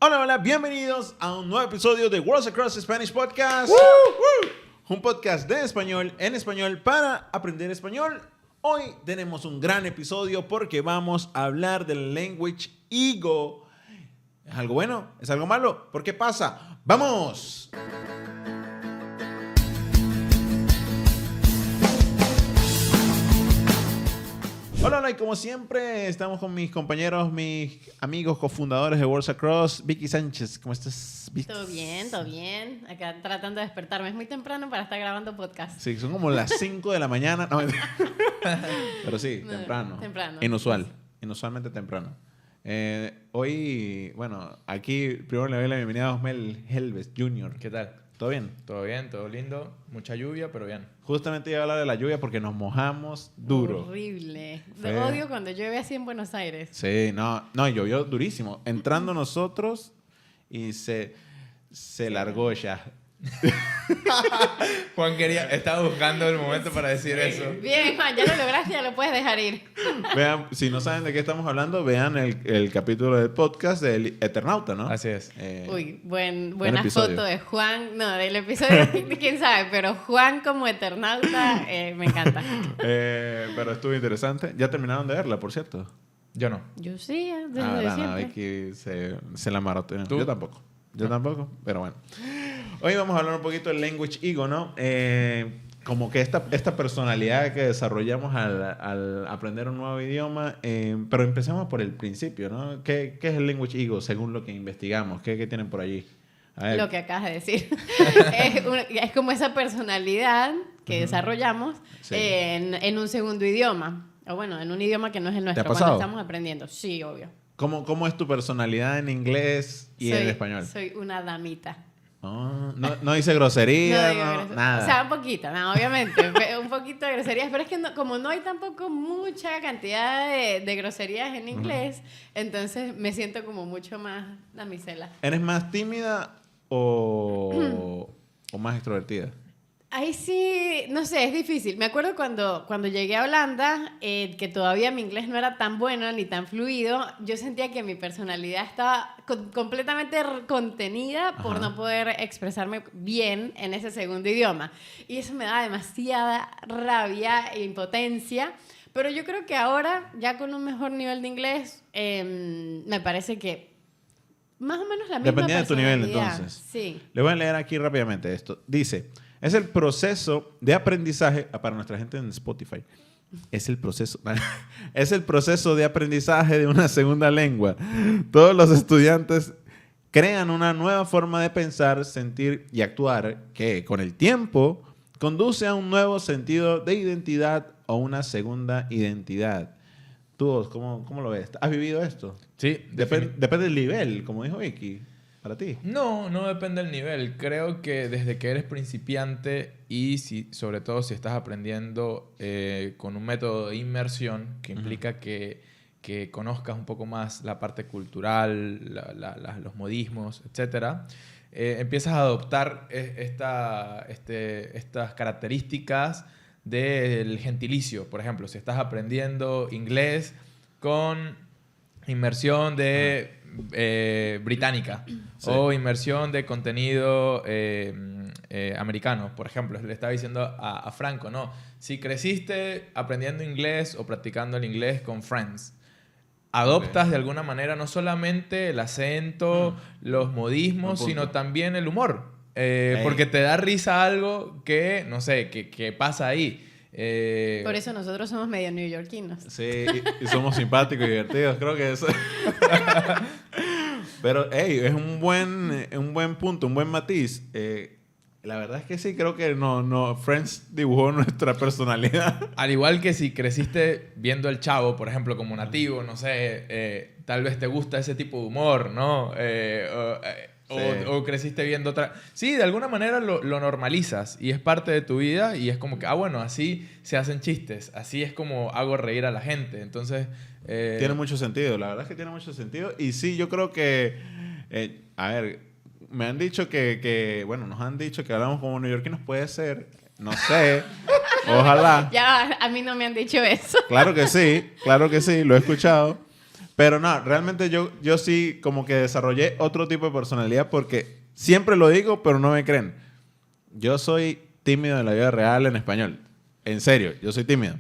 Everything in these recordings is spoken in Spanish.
Hola, hola, bienvenidos a un nuevo episodio de Worlds Across Spanish Podcast. Un podcast de español, en español, para aprender español. Hoy tenemos un gran episodio porque vamos a hablar del language ego. ¿Es algo bueno? ¿Es algo malo? ¿Por qué pasa? ¡Vamos! Hola, hola, y como siempre estamos con mis compañeros, mis amigos, cofundadores de Worlds Across. Vicky Sánchez, ¿cómo estás, Vicky? Todo bien, todo bien. Acá tratando de despertarme. Es muy temprano para estar grabando podcast. Sí, son como las 5 de la mañana. No, pero sí, No, temprano. temprano. Inusualmente temprano. Hoy, bueno, aquí primero le doy la bienvenida a Osmel Helves Jr. ¿Qué tal? ¿Todo bien? Todo bien, todo lindo. Mucha lluvia, pero bien. Justamente iba a hablar de la lluvia porque nos mojamos duro. Horrible. Fue- Odio cuando llueve así en Buenos Aires. Sí, no, llovió durísimo. Entrando nosotros y se largó ya. Juan estaba buscando el momento para decir eso. Bien, Juan, ya lo lograste, ya lo puedes dejar ir. Vean, si no saben de qué estamos hablando, vean el capítulo del podcast del Eternauta, ¿no? Así es. Uy, buena episodio. foto de Juan. No, del episodio, quién sabe, pero Juan como Eternauta me encanta. Pero estuvo interesante. Ya terminaron de verla, por cierto. Yo no. Yo sí, desde No, siempre. Vicky se la maroteó. ¿Tú? Yo tampoco, pero bueno. Hoy vamos a hablar un poquito del language ego, ¿no? Como que esta personalidad que desarrollamos al aprender un nuevo idioma, pero empecemos por el principio, ¿no? ¿Qué es el language ego según lo que investigamos? ¿Qué tienen por allí? A ver. Lo que acabas de decir. Es como esa personalidad que desarrollamos Sí. en un segundo idioma. O bueno, en un idioma que no es el nuestro, pasado? cuando estamos aprendiendo. Sí, obvio. ¿Cómo es tu personalidad en inglés y en español? Soy una damita. No dice grosería, digo no, groserías. nada. O sea, un poquito, no, obviamente. Un poquito de groserías, pero es que como no hay tampoco mucha cantidad de groserías en inglés, entonces me siento como mucho más damisela. ¿Eres más tímida o más extrovertida? Ahí sí, no sé, es difícil. Me acuerdo cuando llegué a Holanda, que todavía mi inglés no era tan bueno ni tan fluido, yo sentía que mi personalidad estaba completamente contenida por Ajá. no poder expresarme bien en ese segundo idioma. Y eso me daba demasiada rabia e impotencia. Pero yo creo que ahora, ya con un mejor nivel de inglés, me parece que más o menos la misma Dependía de tu nivel, personalidad. entonces. Sí. Le voy a leer aquí rápidamente esto. Dice, es el proceso de aprendizaje, para nuestra gente en Spotify, es el proceso de aprendizaje de una segunda lengua. Todos los estudiantes crean una nueva forma de pensar, sentir y actuar que con el tiempo conduce a un nuevo sentido de identidad o una segunda identidad. ¿Tú cómo lo ves? ¿Has vivido esto? Sí, Depende del nivel, como dijo Vicky, para ti. No depende del nivel. Creo que desde que eres principiante y sobre todo si estás aprendiendo con un método de inmersión que implica que conozcas un poco más la parte cultural, los modismos, etcétera, empiezas a adoptar estas características del gentilicio. Por ejemplo, si estás aprendiendo inglés con inmersión de británica, Sí. o inmersión de contenido americano, por ejemplo. Le estaba diciendo a Franco, ¿no? Si creciste aprendiendo inglés o practicando el inglés con Friends, adoptas de alguna manera no solamente el acento, los modismos, Buen punto. sino también el humor. Porque te da risa algo que, no sé, que pasa ahí. Por eso nosotros somos medio neoyorquinos. Sí, y somos simpáticos y divertidos, creo que eso. Pero, hey, es un buen punto, un buen matiz. La verdad es que sí, creo que Friends dibujó nuestra personalidad. Al igual que si creciste viendo El Chavo, por ejemplo, como nativo, no sé, tal vez te gusta ese tipo de humor, ¿no? Sí. O creciste viendo otra... Sí, de alguna manera lo normalizas y es parte de tu vida y es como que, bueno, así se hacen chistes, así es como hago reír a la gente. Entonces... Tiene mucho sentido, la verdad es que tiene mucho sentido. Y sí, yo creo que... a ver, me han dicho bueno, nos han dicho que hablamos como neoyorquinos, puede ser, no sé, ojalá. Ya, a mí no me han dicho eso. Claro que sí, lo he escuchado. Pero no, realmente yo sí como que desarrollé otro tipo de personalidad porque siempre lo digo, pero no me creen. Yo soy tímido en la vida real en español. En serio, yo soy tímido.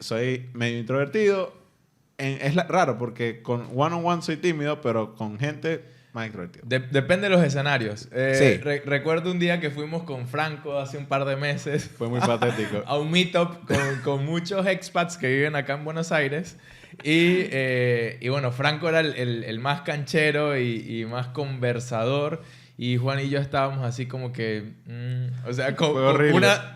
Soy medio introvertido. Raro porque con one-on-one soy tímido, pero con gente más extrovertido. Depende de los escenarios. Sí. Recuerdo un día que fuimos con Franco hace un par de meses. Fue muy patético. A un meetup con muchos expats que viven acá en Buenos Aires. Y bueno, Franco era el más canchero y más conversador. Y Juan y yo estábamos así como que... o sea, con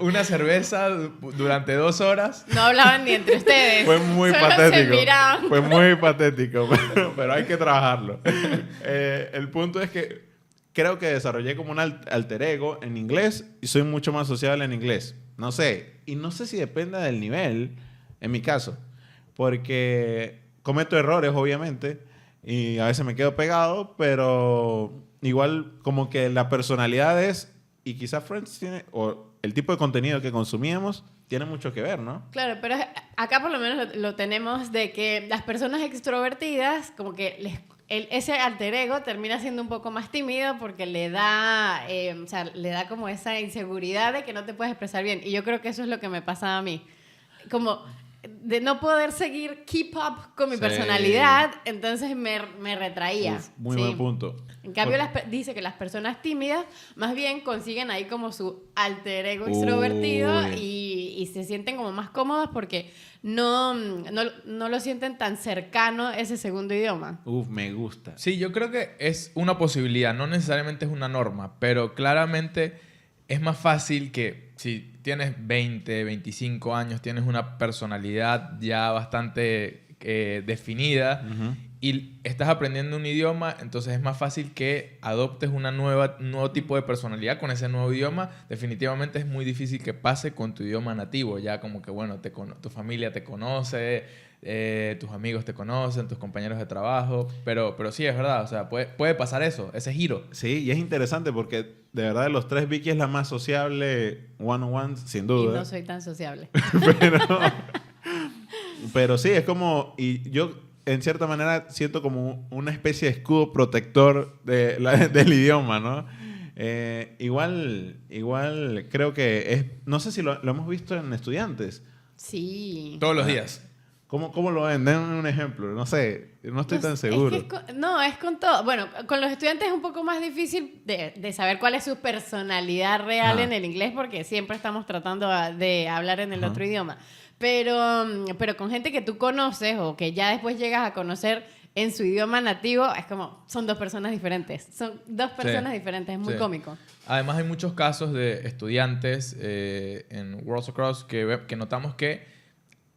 una cerveza durante 2 horas. No hablaban ni entre ustedes. Fue muy Solo patético. se miraban. Fue muy patético, pero hay que trabajarlo. El punto es que creo que desarrollé como un alter ego en inglés y soy mucho más sociable en inglés. No sé. Y no sé si depende del nivel, en mi caso. Porque cometo errores, obviamente, y a veces me quedo pegado, pero igual como que la personalidad es, y quizás Friends tiene, o el tipo de contenido que consumíamos, tiene mucho que ver, ¿no? Claro, pero acá por lo menos lo tenemos de que las personas extrovertidas, como que ese alter ego termina siendo un poco más tímido porque le da como esa inseguridad de que no te puedes expresar bien. Y yo creo que eso es lo que me pasa a mí. Como de no poder seguir keep up con mi personalidad, entonces me retraía. Muy buen punto. En cambio, dice que las personas tímidas más bien consiguen ahí como su alter ego extrovertido y se sienten como más cómodos porque no lo sienten tan cercano ese segundo idioma. Me gusta. Sí, yo creo que es una posibilidad, no necesariamente es una norma, pero claramente es más fácil que si tienes 20, 25 años, tienes una personalidad ya bastante definida y estás aprendiendo un idioma, entonces es más fácil que adoptes un nuevo tipo de personalidad con ese nuevo idioma. Definitivamente es muy difícil que pase con tu idioma nativo, ya como que, bueno, tu familia te conoce, tus amigos te conocen, tus compañeros de trabajo, pero sí, es verdad, o sea, puede pasar eso, ese giro. Sí, y es interesante porque de verdad de los tres Vicky es la más sociable one-on-one, sin duda. Y no soy tan sociable. Pero sí, es como, y yo en cierta manera siento como una especie de escudo protector del idioma, ¿no? Igual creo que es, no sé si lo hemos visto en estudiantes. Sí. Todos los días. ¿Cómo lo ven? Denme un ejemplo. No sé, no estoy tan seguro. Es con todo. Bueno, con los estudiantes es un poco más difícil de saber cuál es su personalidad real en el inglés porque siempre estamos tratando de hablar en el otro idioma. Pero con gente que tú conoces o que ya después llegas a conocer en su idioma nativo, es como, son 2 personas diferentes. Son 2 personas diferentes, es muy cómico. Además hay muchos casos de estudiantes en Worlds Across que notamos que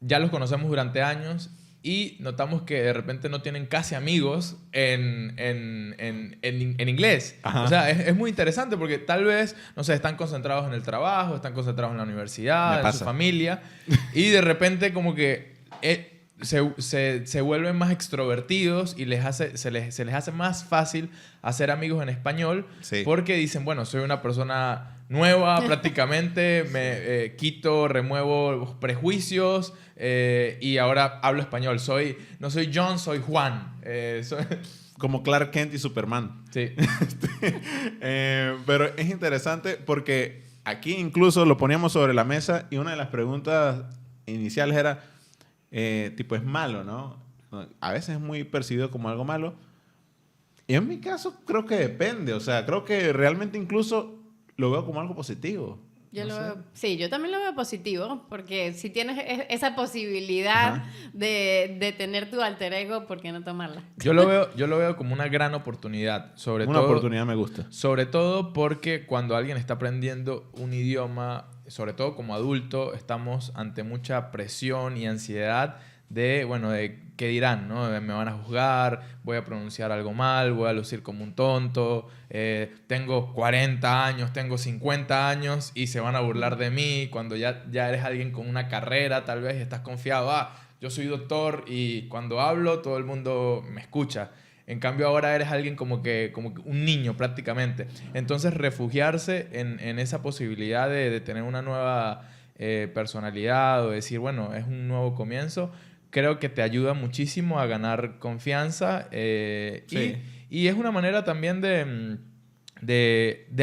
ya los conocemos durante años y notamos que de repente no tienen casi amigos en inglés. Ajá. O sea, es muy interesante porque tal vez, no sé, están concentrados en el trabajo, están concentrados en la universidad, en su familia, y de repente como que se vuelven más extrovertidos y se les hace más fácil hacer amigos en español porque dicen, bueno, soy una persona nueva prácticamente, remuevo prejuicios y ahora hablo español. No soy John, soy Juan. Como Clark Kent y Superman. Sí. Pero es interesante porque aquí incluso lo poníamos sobre la mesa y una de las preguntas iniciales era tipo, es malo, ¿no? A veces es muy percibido como algo malo. Y en mi caso creo que depende. O sea, creo que realmente incluso lo veo como algo positivo. Yo también lo veo positivo, porque si tienes esa posibilidad de tener tu alter ego, ¿por qué no tomarla? Yo lo veo como una gran oportunidad. Una oportunidad me gusta. Sobre todo porque cuando alguien está aprendiendo un idioma, sobre todo como adulto, estamos ante mucha presión y ansiedad de qué dirán, ¿no? Me van a juzgar, voy a pronunciar algo mal, voy a lucir como un tonto, tengo 40 años, tengo 50 años y se van a burlar de mí cuando ya eres alguien con una carrera, tal vez, y estás confiado, yo soy doctor y cuando hablo todo el mundo me escucha. En cambio ahora eres alguien como que un niño prácticamente. Entonces refugiarse en esa posibilidad de tener una nueva personalidad o decir, bueno, es un nuevo comienzo, creo que te ayuda muchísimo a ganar confianza Sí. y es una manera también de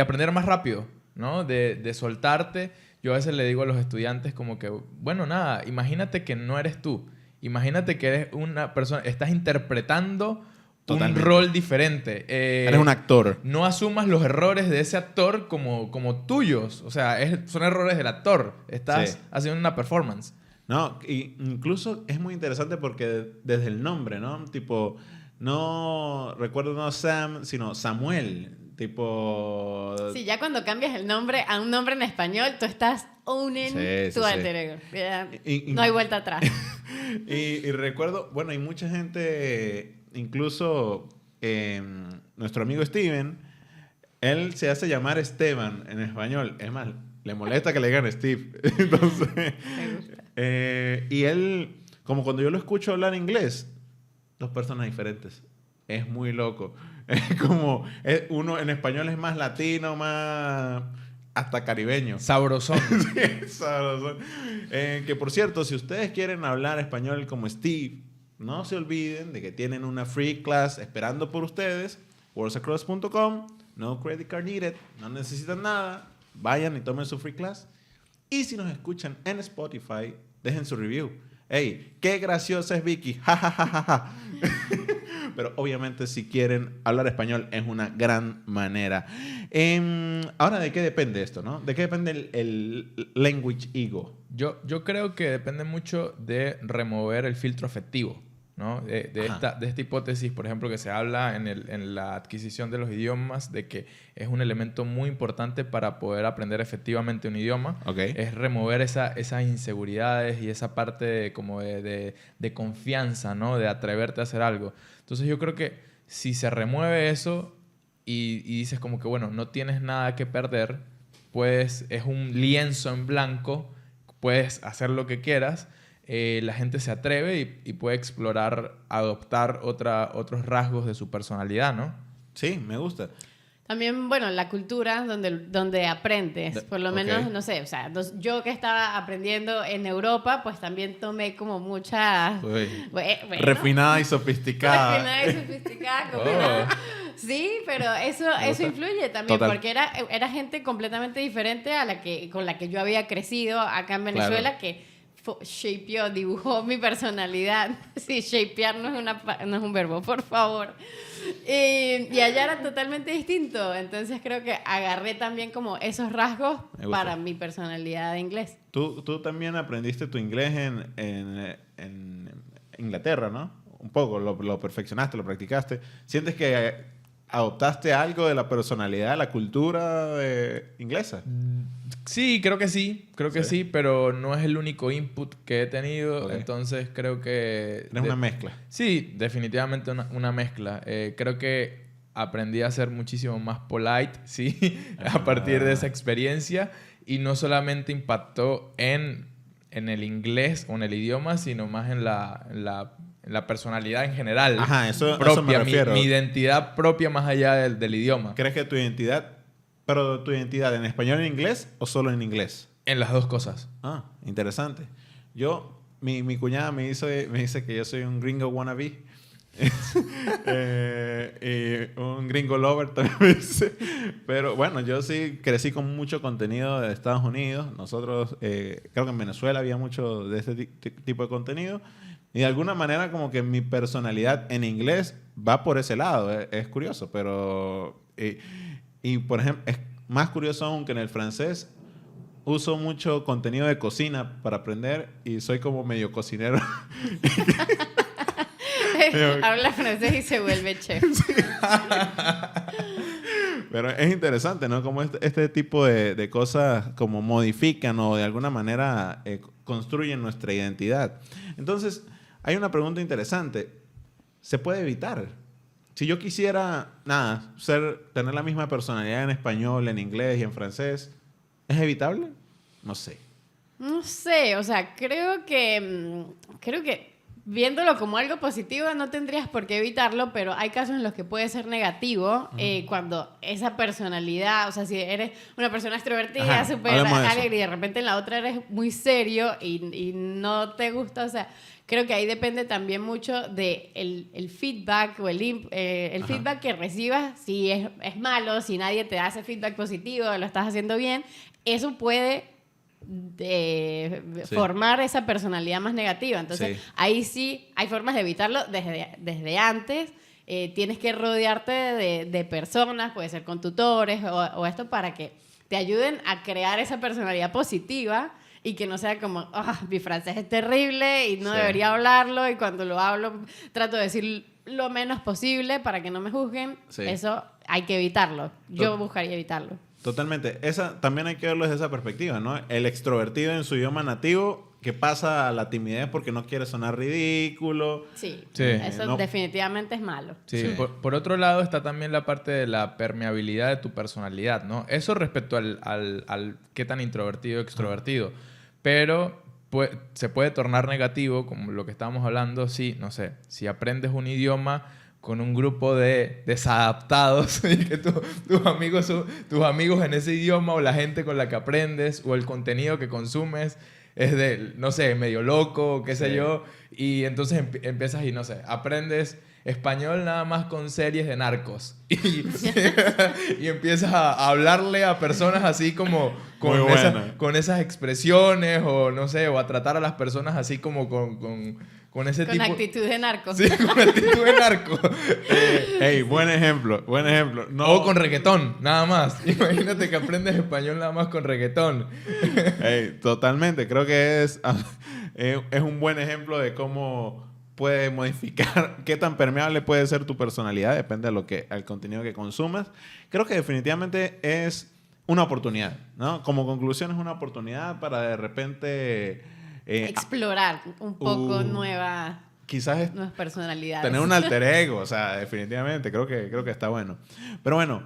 aprender más rápido, ¿no? De soltarte. Yo a veces le digo a los estudiantes como que, bueno, nada, imagínate que no eres tú. Imagínate que eres una persona, estás interpretando Totalmente. un rol diferente. Eres un actor. No asumas los errores de ese actor como tuyos. O sea, son errores del actor. Estás Sí. haciendo una performance. No, y incluso es muy interesante porque desde el nombre, ¿no? Tipo, no recuerdo no Sam, sino Samuel. Tipo... Sí, ya cuando cambias el nombre a un nombre en español, tú estás owning Sí, sí, tu sí. alter ego. Ya, Y- no hay vuelta atrás. y recuerdo, bueno, hay mucha gente, incluso nuestro amigo Steven, él se hace llamar Esteban en español. Es más, le molesta que le digan Steve. Entonces, Me gusta. y él, como cuando yo lo escucho hablar inglés, dos personas diferentes. Es muy loco. Es como, uno en español es más latino, más hasta caribeño. Sabrosón. Sabrosón. Que por cierto, si ustedes quieren hablar español como Steve, no se olviden de que tienen una free class esperando por ustedes. worldsacross.com, no credit card needed, no necesitan nada. Vayan y tomen su free class. Y si nos escuchan en Spotify, dejen su review. ¡Ey! ¡Qué graciosa es Vicky! ¡Ja, ja, ja, ja, ja! Pero obviamente si quieren hablar español es una gran manera. Ahora, ¿de qué depende esto, no? ¿De qué depende el language ego? Yo creo que depende mucho de remover el filtro afectivo, ¿no? De Ajá. esta hipótesis, por ejemplo, que se habla en la adquisición de los idiomas, de que es un elemento muy importante para poder aprender efectivamente un idioma. Ok. Es remover esas inseguridades y esa parte de confianza, ¿no? De atreverte a hacer algo. Entonces yo creo que si se remueve eso y dices como que, bueno, no tienes nada que perder, pues es un lienzo en blanco, puedes hacer lo que quieras, la gente se atreve y puede explorar, adoptar otros rasgos de su personalidad, ¿no? Sí, me gusta. También, bueno, la cultura donde aprendes, por lo Ok. menos, no sé, o sea, yo que estaba aprendiendo en Europa, pues también tomé como muchas... Uy. Bueno, Refinada y sofisticada. refinada y sofisticada. Como Oh. Sí, pero eso gusta. influye también, Total. porque era gente completamente diferente a con la que yo había crecido acá en Venezuela, que shapeó, dibujó mi personalidad. Sí, shapear no es un verbo, por favor. Y allá era totalmente distinto, entonces creo que agarré también como esos rasgos Me gusta. para mi personalidad de inglés. Tú también aprendiste tu inglés en Inglaterra, ¿no? Un poco, lo perfeccionaste, lo practicaste. ¿Sientes que adoptaste algo de la personalidad, de la cultura inglesa? Sí, creo que sí, pero no es el único input que he tenido, Ok. entonces creo que... Es una mezcla. Sí, definitivamente una mezcla. Creo que aprendí a ser muchísimo más polite, sí, a partir de esa experiencia y no solamente impactó en el inglés o en el idioma, sino más en la personalidad en general. Ajá, eso me propia, refiero. mi identidad propia más allá del idioma. ¿Crees que tu identidad, pero tu identidad en español y en inglés o solo en inglés? En las dos cosas. Ah, interesante. Mi cuñada me dice que yo soy un gringo wannabe. Y un gringo lover también me dice. Pero bueno, yo sí crecí con mucho contenido de Estados Unidos. Nosotros, creo que en Venezuela había mucho de este tipo de contenido. Y de alguna manera como que mi personalidad en inglés va por ese lado. Es curioso, pero... y por ejemplo, es más curioso aún que en el francés uso mucho contenido de cocina para aprender y soy como medio cocinero. Habla francés y se vuelve chef. Pero es interesante, ¿no? Como este tipo de cosas como modifican o de alguna manera construyen nuestra identidad. Entonces, hay una pregunta interesante. ¿Se puede evitar? Si yo quisiera, nada, tener la misma personalidad en español, en inglés y en francés, ¿es evitable? No sé. No sé, o sea, creo que viéndolo como algo positivo, no tendrías por qué evitarlo, pero hay casos en los que puede ser negativo cuando esa personalidad, o sea, si eres una persona extrovertida, súper alegre y de repente en la otra eres muy serio y no te gusta, o sea, creo que ahí depende también mucho de el feedback o el feedback que recibas. Si es malo, si nadie te hace feedback positivo, lo estás haciendo bien, eso puede formar esa personalidad más negativa. Entonces, ahí sí hay formas de evitarlo desde antes. Tienes que rodearte de personas, puede ser con tutores o esto, para que te ayuden a crear esa personalidad positiva y que no sea como, mi francés es terrible y no debería hablarlo, y cuando lo hablo trato de decir lo menos posible para que no me juzguen. Eso hay que evitarlo. Yo buscaría evitarlo. Totalmente. También hay que verlo desde esa perspectiva, ¿no? El extrovertido en su idioma nativo que pasa a la timidez porque no quiere sonar ridículo. Sí. Eso definitivamente es malo. Sí. Por otro lado está también la parte de la permeabilidad de tu personalidad, ¿no? Eso respecto al qué tan introvertido o extrovertido. Pero se puede tornar negativo, como lo que estábamos hablando, si aprendes un idioma con un grupo de desadaptados y que tus amigos en ese idioma, o la gente con la que aprendes, o el contenido que consumes es de, no sé, medio loco, qué sé yo, y entonces empiezas y, no sé, aprendes español nada más con series de narcos y empiezas a hablarle a personas así como con esas expresiones, o no sé, o a tratar a las personas así como con ese tipo... Con actitud de narco. Sí, con actitud de narco. Buen ejemplo. No. O con reggaetón, nada más. Imagínate que aprendes español nada más con reggaetón. Totalmente. Creo que es un buen ejemplo de cómo puede modificar qué tan permeable puede ser tu personalidad, depende al contenido que consumas. Creo que definitivamente es una oportunidad, ¿no? Como conclusión, es una oportunidad para de repente explorar un poco nuevas personalidades. Tener un alter ego, o sea, definitivamente, creo que está bueno. Pero bueno,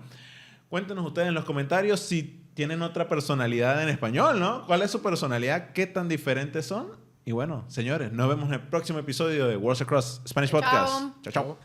cuéntenos ustedes en los comentarios si tienen otra personalidad en español, ¿no? ¿Cuál es su personalidad? ¿Qué tan diferentes son? Y bueno, señores, nos vemos en el próximo episodio de Worlds Across Spanish Podcast. Chao. Chao, chao.